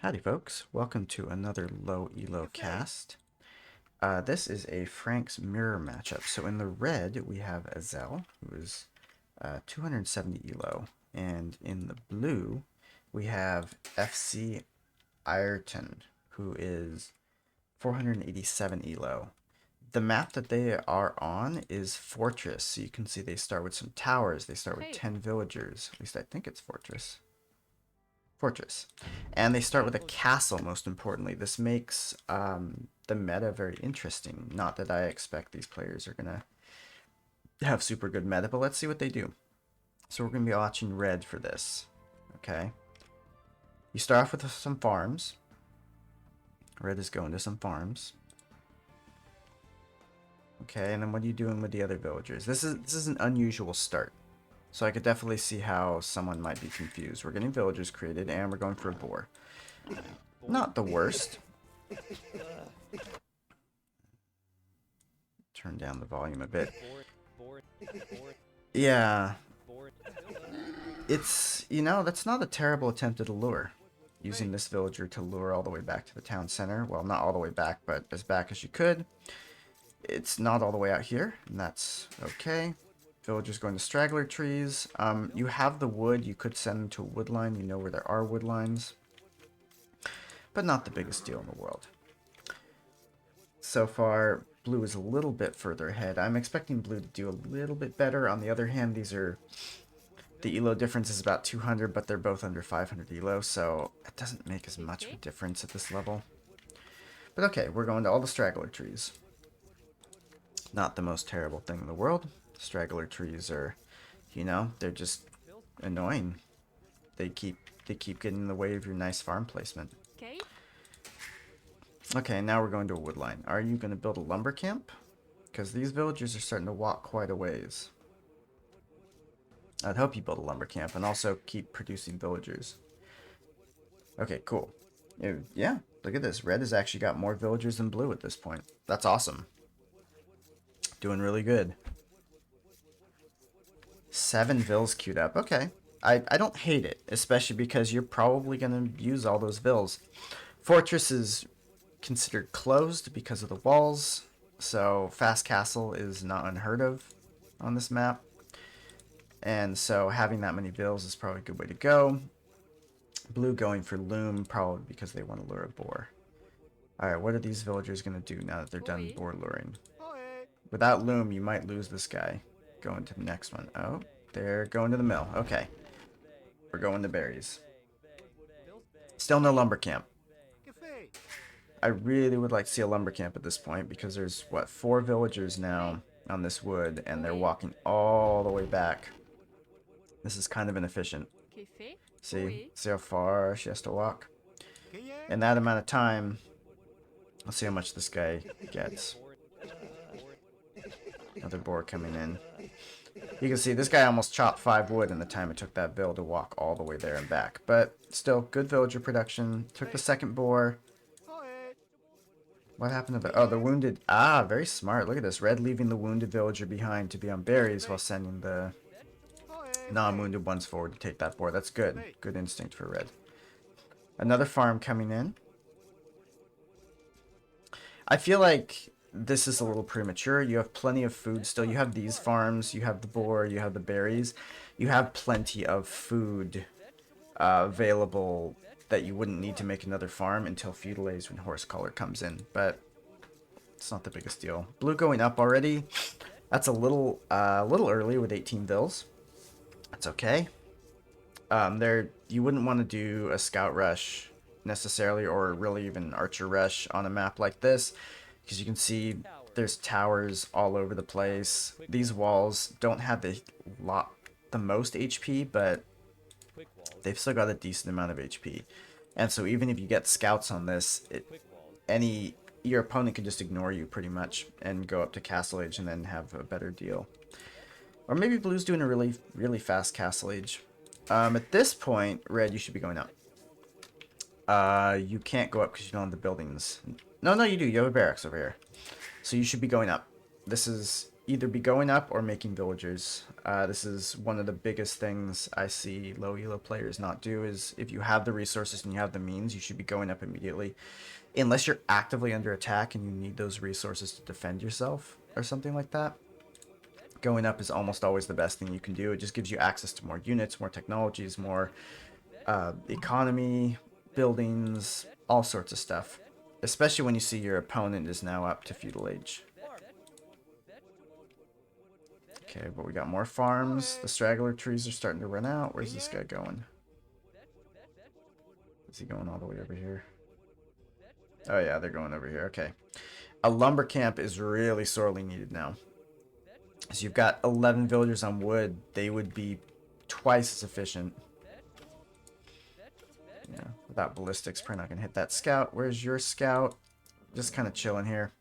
Howdy folks, welcome to another low elo cast. This is a Franks mirror matchup. So in the red we have Azel, who is 270 elo, and in the blue we have fc.ayrton, who is 487 elo. The map that they are on is Fortress, so you can see they start with some towers, they start with 10 villagers, at least I think it's Fortress. And they start with a castle, most importantly. This makes the meta very interesting. Not that I expect these players are going to have super good meta, but let's see what they do. So we're going to be watching red for this. Okay. You start off with some farms. Red is going to some farms. Okay, and then what are you doing with the other villagers? This is an unusual start. So I could definitely see how someone might be confused. We're getting villagers created, and we're going for a boar. Not the worst. Turn down the volume a bit. Yeah. It's, that's not a terrible attempt at a lure. Using this villager to lure all the way back to the town center. Well, not all the way back, but as back as you could. It's not all the way out here, and that's okay. Villagers going to straggler trees. You have the wood. You could send them to a wood line. You know where there are wood lines. But not the biggest deal in the world. So far, blue is a little bit further ahead. I'm expecting blue to do a little bit better. On the other hand, the elo difference is about 200, but they're both under 500 elo, so it doesn't make as much of a difference at this level. But okay, we're going to all the straggler trees. Not the most terrible thing in the world. Straggler trees are, they're just annoying. They keep getting in the way of your nice farm placement. Okay, now we're going to a wood line. Are you going to build a lumber camp? Because these villagers are starting to walk quite a ways. I'd hope you build a lumber camp and also keep producing villagers. Okay, cool. Yeah, look at this. Red has actually got more villagers than blue at this point. That's awesome. Doing really good. 7 vills queued up. Okay. I don't hate it, especially because you're probably going to use all those vills. Fortress is considered closed because of the walls, so fast castle is not unheard of on this map. And so having that many vills is probably a good way to go. Blue going for loom, probably because they want to lure a boar. Alright, what are these villagers going to do now that they're done boar luring? Without loom, you might lose this guy. Going to the next one. Oh, they're going to the mill. Okay. We're going to berries. Still no lumber camp. I really would like to see a lumber camp at this point because there's, what, 4 villagers now on this wood, and they're walking all the way back. This is kind of inefficient. See how far she has to walk? In that amount of time, let's see how much this guy gets. Another boar coming in. You can see this guy almost chopped 5 wood in the time it took that vill to walk all the way there and back. But still, good villager production. Took the second boar. What happened to the wounded? Ah, very smart. Look at this. Red leaving the wounded villager behind to be on berries while sending the non-wounded ones forward to take that boar. That's good. Good instinct for red. Another farm coming in. I feel like this is a little premature. You have plenty of food still. You have these farms, you have the boar, you have the berries. You have plenty of food available that you wouldn't need to make another farm until feudal age when horse collar comes in. But it's not the biggest deal. Blue going up already. That's a little early with 18 vills. That's okay. You wouldn't want to do a scout rush necessarily, or really even archer rush on a map like this, because you can see there's towers all over the place. These walls don't have the most HP, but they've still got a decent amount of HP. And so even if you get scouts on this, your opponent can just ignore you pretty much and go up to castle age and then have a better deal. Or maybe blue's doing a really, really fast castle age. At this point, red, you should be going up. You can't go up because you don't have the buildings. No, you do. You have a barracks over here. So you should be going up. This is either be going up or making villagers. This is one of the biggest things I see low elo players not do, is if you have the resources and you have the means, you should be going up immediately. Unless you're actively under attack and you need those resources to defend yourself or something like that. Going up is almost always the best thing you can do. It just gives you access to more units, more technologies, more economy, buildings, all sorts of stuff. Especially when you see your opponent is now up to feudal age. Okay, but we got more farms. The straggler trees are starting to run out. Where's this guy going? Is he going all the way over here? Oh yeah, they're going over here. Okay. A lumber camp is really sorely needed now. So you've got 11 villagers on wood. They would be twice as efficient. Yeah, without ballistics, probably not going to hit that scout. Where's your scout? Just kind of chilling here.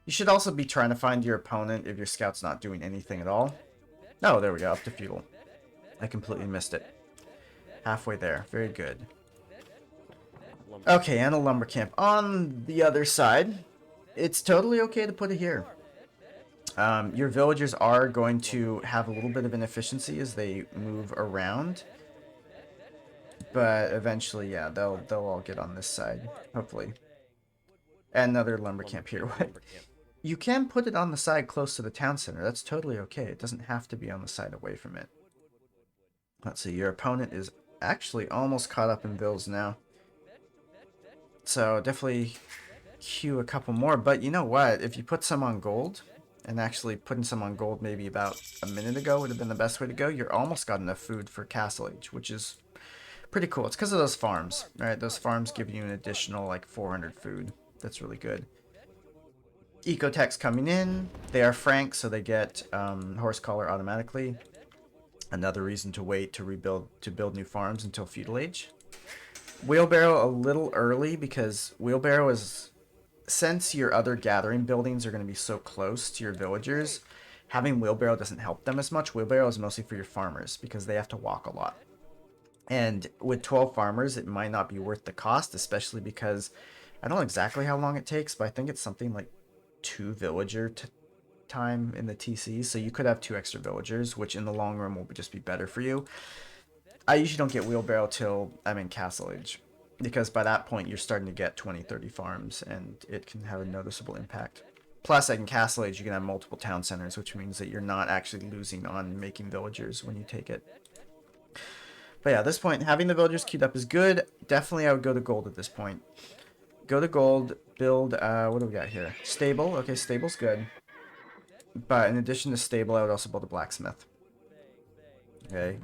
You should also be trying to find your opponent if your scout's not doing anything at all. Oh, there we go, up to feudal. I completely missed it. Halfway there. Very good. Okay, and a lumber camp on the other side. It's totally okay to put it here. Your villagers are going to have a little bit of inefficiency as they move around. But eventually, yeah, they'll all get on this side, hopefully. And another lumber camp here. You can put it on the side close to the town center. That's totally okay. It doesn't have to be on the side away from it. Let's see. Your opponent is actually almost caught up in vills now. So definitely queue a couple more. But you know what? If you put some on gold, and actually putting some on gold maybe about a minute ago would have been the best way to go, you're almost got enough food for Castle Age, which is pretty cool. It's because of those farms, right? Those farms give you an additional like 400 food. That's really good. Ecotech's coming in. They are Franks, so they get horse collar automatically. Another reason to wait to build new farms until feudal age. Wheelbarrow a little early because wheelbarrow is, since your other gathering buildings are going to be so close to your villagers, having wheelbarrow doesn't help them as much. Wheelbarrow is mostly for your farmers because they have to walk a lot. And with 12 farmers, it might not be worth the cost, especially because I don't know exactly how long it takes, but I think it's something like 2 villager time in the TC. So you could have 2 extra villagers, which in the long run will just be better for you. I usually don't get wheelbarrow till I'm in Castle Age, because by that point you're starting to get 20-30 farms and it can have a noticeable impact. Plus, like in Castle Age, you can have multiple town centers, which means that you're not actually losing on making villagers when you take it. But yeah, at this point, having the villagers queued up is good. Definitely, I would go to gold at this point. Go to gold, build, what do we got here? Stable. Okay, stable's good. But in addition to stable, I would also build a blacksmith. Okay.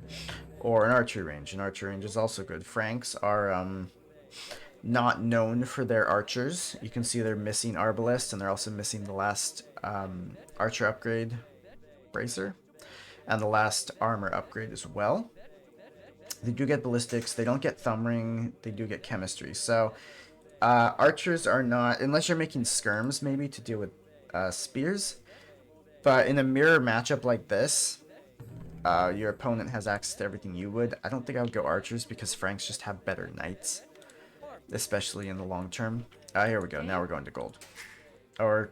Or an archery range. An archery range is also good. Franks are not known for their archers. You can see they're missing arbalists, and they're also missing the last archer upgrade, bracer, and the last armor upgrade as well. They do get ballistics. They don't get thumb ring. They do get chemistry. So archers are not, unless you're making skirms maybe to deal with spears. But in a mirror matchup like this, your opponent has access to everything you would. I don't think I would go archers because Franks just have better knights, especially in the long term. Here we go. Now we're going to gold. Or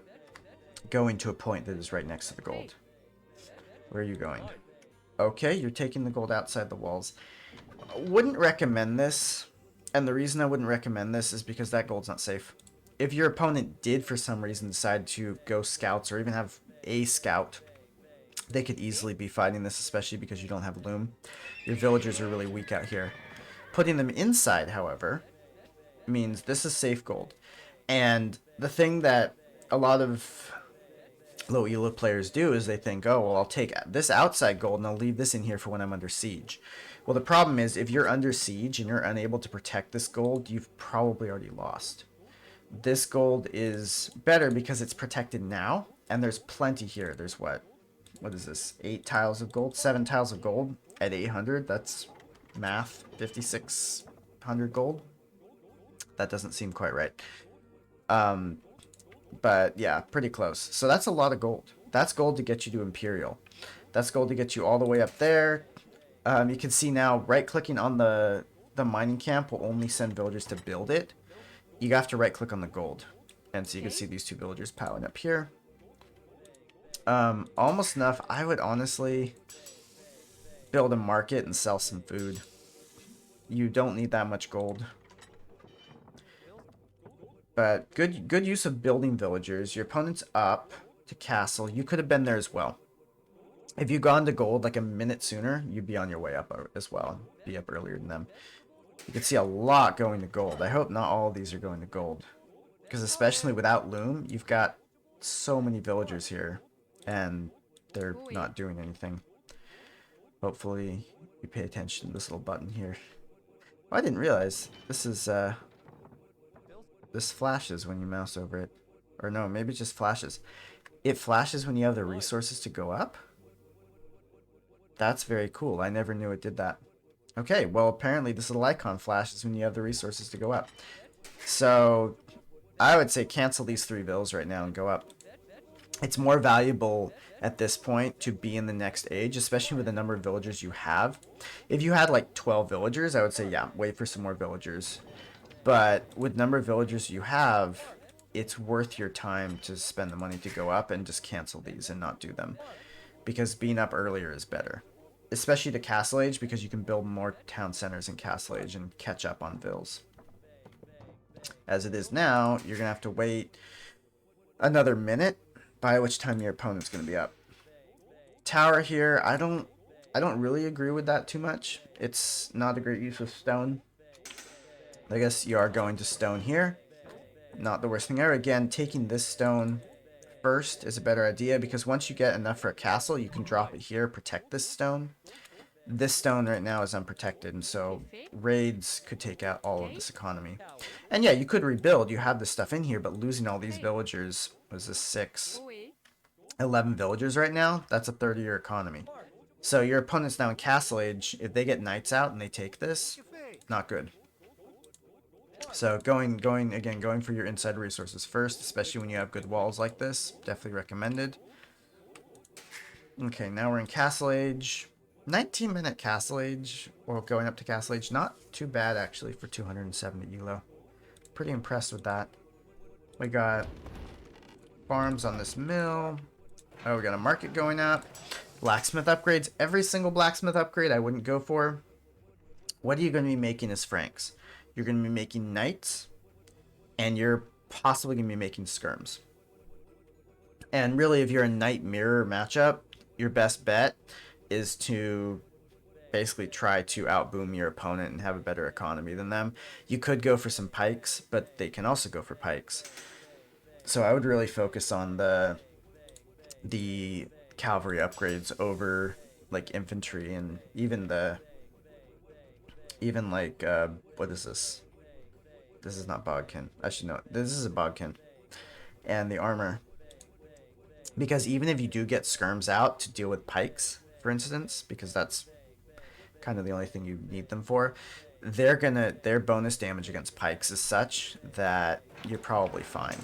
going to a point that is right next to the gold. Where are you going? Okay, you're taking the gold outside the walls. Wouldn't recommend this. And the reason I wouldn't recommend this is because that gold's not safe. If your opponent did for some reason decide to go scouts or even have a scout, they could easily be fighting this, especially because you don't have loom. Your villagers are really weak out here. Putting them inside, however, means this is safe gold. And the thing that a lot of low elo players do is they think, oh, well, I'll take this outside gold and I'll leave this in here for when I'm under siege. Well, the problem is if you're under siege and you're unable to protect this gold, you've probably already lost. This gold is better because it's protected now, and there's plenty here. There's what is this? 8 tiles of gold? 7 tiles of gold at 800. That's math. 5,600 gold. That doesn't seem quite right. But yeah, pretty close. So that's a lot of gold. That's gold to get you to Imperial. That's gold to get you all the way up there. You can see now, right-clicking on the mining camp will only send villagers to build it. You have to right-click on the gold. And so you can see these 2 villagers piling up here. Almost enough. I would honestly build a market and sell some food. You don't need that much gold. But good use of building villagers. Your opponent's up to castle. You could have been there as well. If you gone to gold like a minute sooner, you'd be on your way up as well. Be up earlier than them. You can see a lot going to gold. I hope not all of these are going to gold. Because especially without Loom, you've got so many villagers here. And they're not doing anything. Hopefully you pay attention to this little button here. Oh, I didn't realize this is this flashes when you mouse over it. Or no, maybe it just flashes. It flashes when you have the resources to go up? That's very cool. I never knew it did that. Okay, well apparently this little icon flashes when you have the resources to go up. So I would say cancel these 3 bills right now and go up. It's more valuable at this point to be in the next age, especially with the number of villagers you have. If you had like 12 villagers, I would say, yeah, wait for some more villagers. But with number of villagers you have, it's worth your time to spend the money to go up and just cancel these and not do them. Because being up earlier is better. Especially to Castle Age, because you can build more town centers in Castle Age and catch up on vills. As it is now, you're going to have to wait another minute, by which time your opponent's going to be up. Tower here, I don't really agree with that too much. It's not a great use of stone. I guess you are going to stone here. Not the worst thing ever. Again, taking this stone first is a better idea, because once you get enough for a castle, you can drop it here, protect this stone. This stone right now is unprotected, and so raids could take out all of this economy. And yeah, you could rebuild. You have this stuff in here, but losing all these villagers, was this 6? 11 villagers right now, that's a 30-year economy. So your opponent's now in Castle Age. If they get knights out and they take this, not good. So going for your inside resources first, especially when you have good walls like this. Definitely recommended. Okay, now we're in Castle Age. 19-minute Castle Age, or going up to Castle Age. Not too bad, actually, for 270 elo. Pretty impressed with that. We got farms on this mill. Oh, we got a market going up. Blacksmith upgrades. Every single blacksmith upgrade I wouldn't go for. What are you going to be making as Franks? You're going to be making knights, and you're possibly going to be making skirms. And really, if you're a knight mirror matchup, your best bet is to basically try to outboom your opponent and have a better economy than them. You could go for some pikes, but they can also go for pikes. So I would really focus on the cavalry upgrades over like infantry, and even like what is this? This is not Bodkin. Actually, no, this is a Bodkin. And the armor. Because even if you do get skirms out to deal with pikes, for instance, because that's kind of the only thing you need them for, their bonus damage against pikes is such that you're probably fine.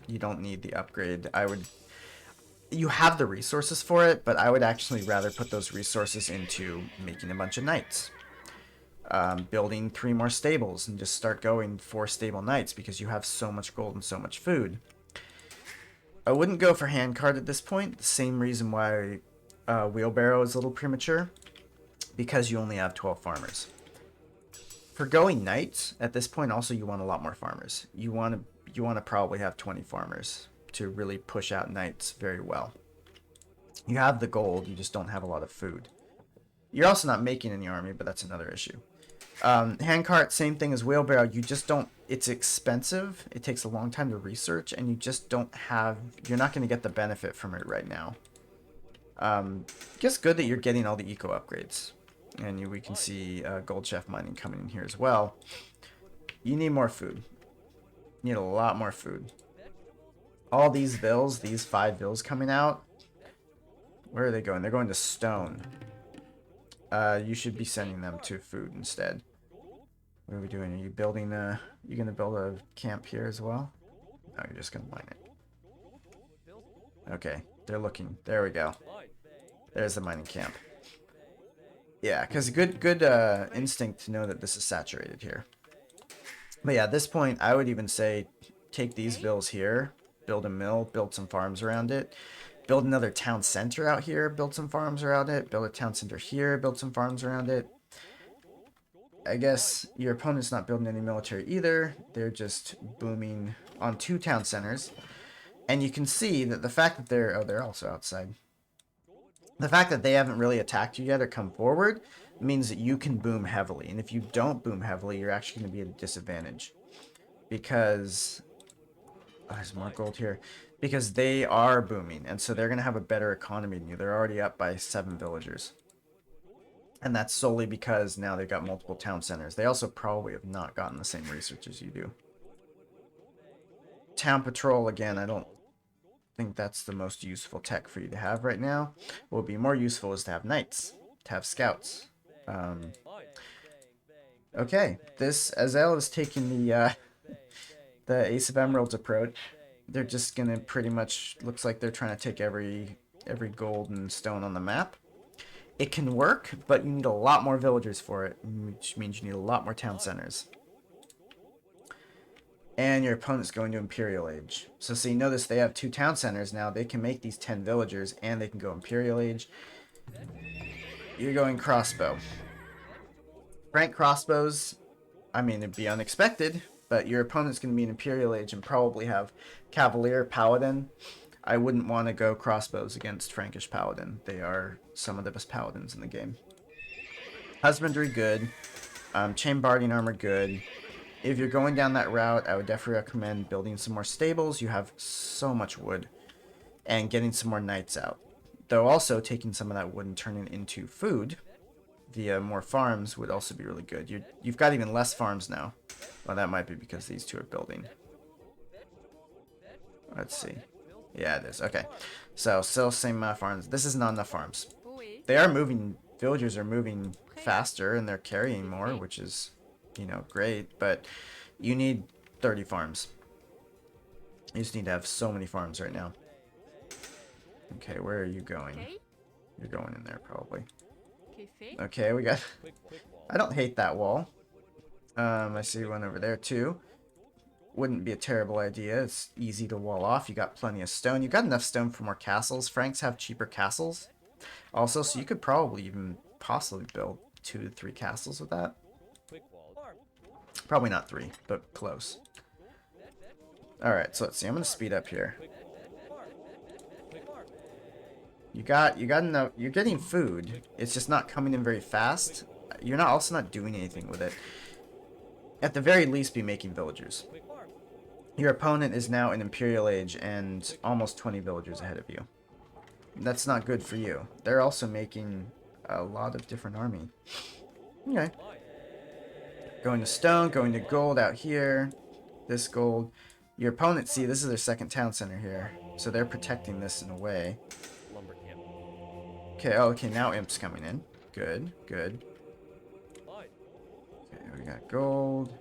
You don't need the upgrade. You have the resources for it, but I would actually rather put those resources into making a bunch of knights. Building 3 more stables and just start going 4 stable knights, because you have so much gold and so much food. I wouldn't go for handcart at this point. The same reason why wheelbarrow is a little premature, because you only have 12 farmers. For going knights at this point, also you want a lot more farmers. You want to probably have 20 farmers to really push out knights very well. You have the gold, you just don't have a lot of food. You're also not making any army, but that's another issue. Handcart, same thing as wheelbarrow. You just don't. It's expensive. It takes a long time to research, and you just don't have. You're not going to get the benefit from it right now. Just good that you're getting all the eco upgrades, and we can see Gold Chef mining coming in here as well. You need more food. You need a lot more food. All these vills, these 5 vills coming out. Where are they going? They're going to stone. You should be sending them to food instead. What are we doing? Are you building you gonna build a camp here as well? No, you're just gonna mine it. Okay, they're looking. There we go. There's the mining camp. Yeah, because good instinct to know that this is saturated here. But yeah, at this point, I would even say take these vills here, build a mill, build some farms around it, Build another town center out here, build some farms around it. Build a town center here, build some farms around it. I guess your opponent's not building any military either. They're just booming on 2 town centers. And you can see that the fact that they're also outside. The fact that they haven't really attacked you yet or come forward means that you can boom heavily. And if you don't boom heavily, you're actually going to be at a disadvantage. Because... oh, there's more gold here. Because they are booming, and so they're going to have a better economy than you. They're already up by 7 villagers. And that's solely because now they've got multiple town centers. They also probably have not gotten the same research as you do. Town patrol, again, I don't think that's the most useful tech for you to have right now. What would be more useful is to have knights, to have scouts. Okay, this Azel is taking the Ace of Emeralds approach. They're just gonna pretty much, looks like they're trying to take every gold and stone on the map. It can work, but you need a lot more villagers for it, which means you need a lot more town centers. And your opponent's going to Imperial Age. So you notice they have 2 town centers now. They can make these 10 villagers, and they can go Imperial Age. You're going crossbow. Frank crossbows, I mean, it'd be unexpected, but your opponent's going to be an Imperial Age and probably have Cavalier, Paladin. I wouldn't want to go crossbows against Frankish Paladin. They are some of the best paladins in the game. Husbandry, good. Chain-barding armor, good. If you're going down that route, I would definitely recommend building some more stables. You have so much wood. And getting some more knights out. Though also taking some of that wood and turning it into food via more farms would also be really good. You've got even less farms now. Well, that might be because these 2 are building. Let's see. Yeah, it is. Okay. So, still same amount of farms. This is not enough farms. They are moving, villagers are moving faster and they're carrying more, which is, you know, great. But you need 30 farms. You just need to have so many farms right now. Okay, where are you going? You're going in there, probably. Okay, we got... I don't hate that wall. I see one over there, too. Wouldn't be a terrible idea. It's easy to wall off. You got plenty of stone. You got enough stone for more castles. Franks have cheaper castles. Also, so you could probably even possibly build 2 to 3 castles with that. Probably not 3, but close. Alright, so let's see. I'm going to speed up here. You got enough. You're getting food. It's just not coming in very fast. You're also not doing anything with it. At the very least, be making villagers. Your opponent is now in Imperial Age and almost 20 villagers ahead of you. That's not good for you. They're also making a lot of different army. Okay. Going to stone, going to gold out here. This gold. Your opponent, see, this is their second town center here. So they're protecting this in a way. Okay, oh, okay, now Imp's coming in. Good, good. Okay, we got gold.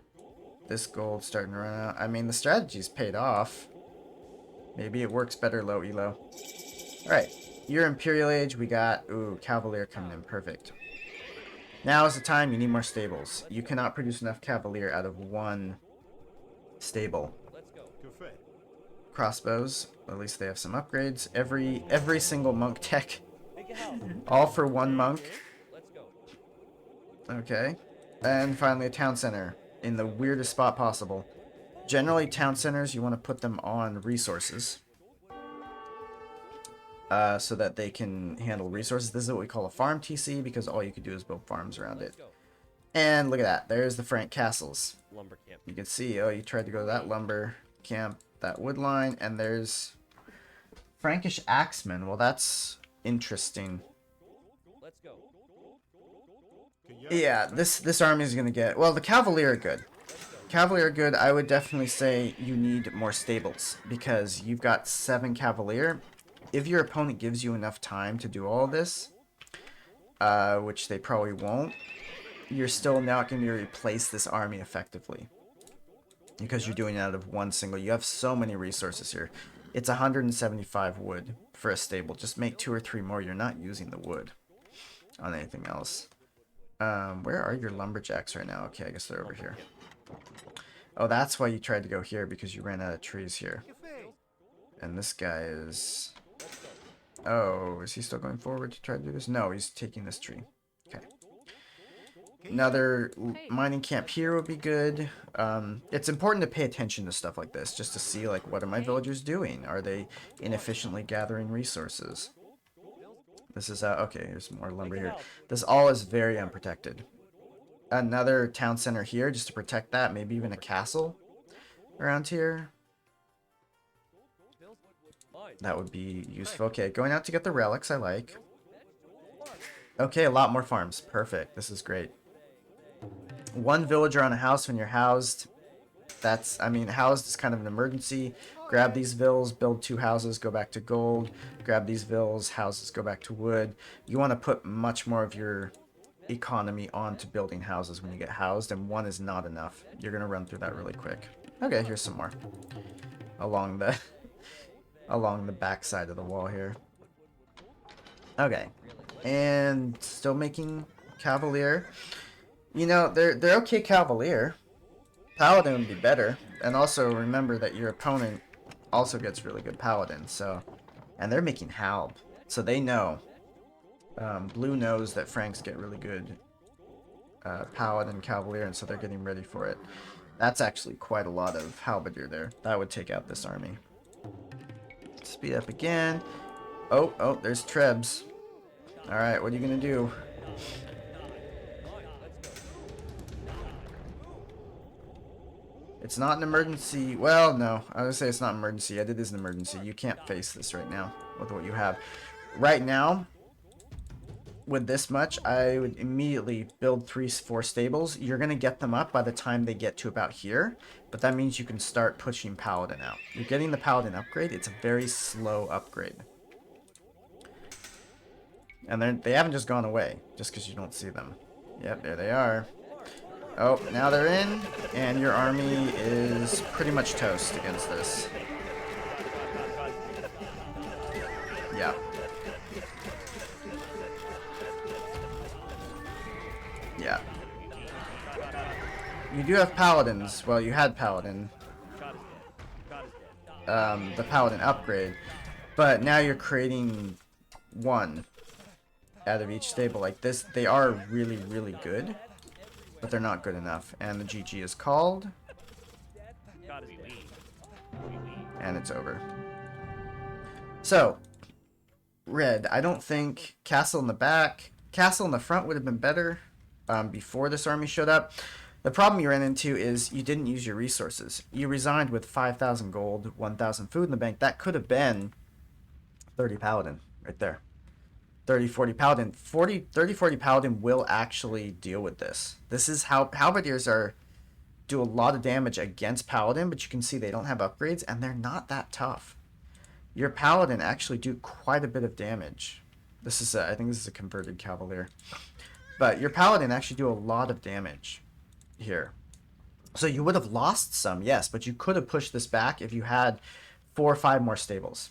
This gold starting to run out. I mean, the strategy's paid off. Maybe it works better low elo. Alright, you're Imperial Age. We got, ooh, Cavalier coming in. Perfect. Now is the time you need more stables. You cannot produce enough Cavalier out of 1 stable. Crossbows, at least they have some upgrades. Every single monk tech. All for 1 monk. Okay. And finally a town center in the weirdest spot possible. Generally, town centers, you want to put them on resources. So that they can handle resources. This is what we call a farm TC because all you can do is build farms around it. And look at that. There's the Frank castles. You can see, oh, you tried to go to that lumber camp, that wood line, and there's Frankish axemen. Well, that's interesting. Yeah, this army is going to get... Well, the Cavalier are good. Cavalier are good. I would definitely say you need more stables because you've got 7 Cavalier. If your opponent gives you enough time to do all this, which they probably won't, you're still not going to replace this army effectively. Because you're doing it out of 1 single. You have so many resources here. It's 175 wood for a stable. Just make 2 or 3 more. You're not using the wood on anything else. Where are your lumberjacks right now? Okay, I guess they're over here. Oh, that's why you tried to go here, because you ran out of trees here. And this guy is... Oh, is he still going forward to try to do this? No, he's taking this tree. Okay. Another mining camp here would be good. It's important to pay attention to stuff like this, just to see, like, what are my villagers doing? Are they inefficiently gathering resources? This is, okay, here's more lumber here. This all is very unprotected. Another town center here, just to protect that. Maybe even a castle around here. That would be useful. Okay, going out to get the relics I like. Okay, a lot more farms. Perfect. This is great. One villager on a house when you're housed. That's, I mean, housed is kind of an emergency. Grab these vills, build 2 houses, go back to gold. Grab these vills, houses, go back to wood. You want to put much more of your economy onto building houses when you get housed, and 1 is not enough. You're going to run through that really quick. Okay, here's some more. Along the along the back side of the wall here. Okay. And still making Cavalier. You know, they're okay Cavalier. Paladin would be better. And also remember that your opponent also gets really good Paladin. So, and they're making Halb. So they know. Blue knows that Franks get really good Paladin Cavalier, and so they're getting ready for it. That's actually quite a lot of Halberdier there. That would take out this army. Speed up again. Oh, there's Trebs. Alright, what are you gonna do? It's not an emergency. Well, no. I would say it's not an emergency. Yet it is an emergency. You can't face this right now with what you have. Right now, with this much, I would immediately build 3-4 stables. You're going to get them up by the time they get to about here. But that means you can start pushing Paladin out. You're getting the Paladin upgrade. It's a very slow upgrade. And they haven't just gone away just because you don't see them. Yep, there they are. Oh, now they're in, and your army is pretty much toast against this. Yeah. Yeah. You do have Paladins. Well, you had Paladin. The Paladin upgrade. But now you're creating 1 out of each stable. Like this, they are really, really good. But they're not good enough. And the GG is called. And it's over. So, red. I don't think castle in the back. Castle in the front would have been better before this army showed up. The problem you ran into is you didn't use your resources. You resigned with 5,000 gold, 1,000 food in the bank. That could have been 30 Paladin right there. 30-40 Paladin. 30-40 Paladin will actually deal with this. This is how Halberdiers do a lot of damage against Paladin, but you can see they don't have upgrades, and they're not that tough. Your Paladin actually do quite a bit of damage. This is I think this is a converted Cavalier. But your Paladin actually do a lot of damage here. So you would have lost some, yes, but you could have pushed this back if you had 4 or 5 more stables.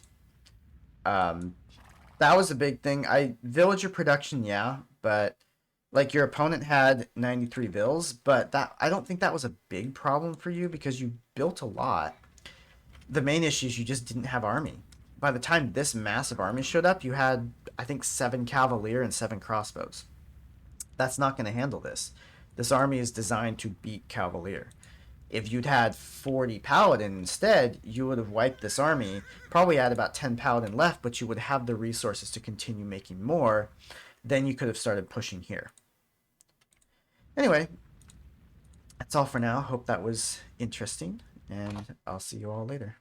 That was a big thing. Villager production, yeah, but like your opponent had 93 vills, but I don't think that was a big problem for you because you built a lot. The main issue is you just didn't have army. By the time this massive army showed up, you had, I think, 7 Cavalier and 7 crossbows. That's not going to handle this. This army is designed to beat Cavalier. If you'd had 40 Paladin instead, you would have wiped this army, probably had about 10 Paladin left, but you would have the resources to continue making more. Then you could have started pushing here. Anyway, that's all for now. Hope that was interesting, and I'll see you all later.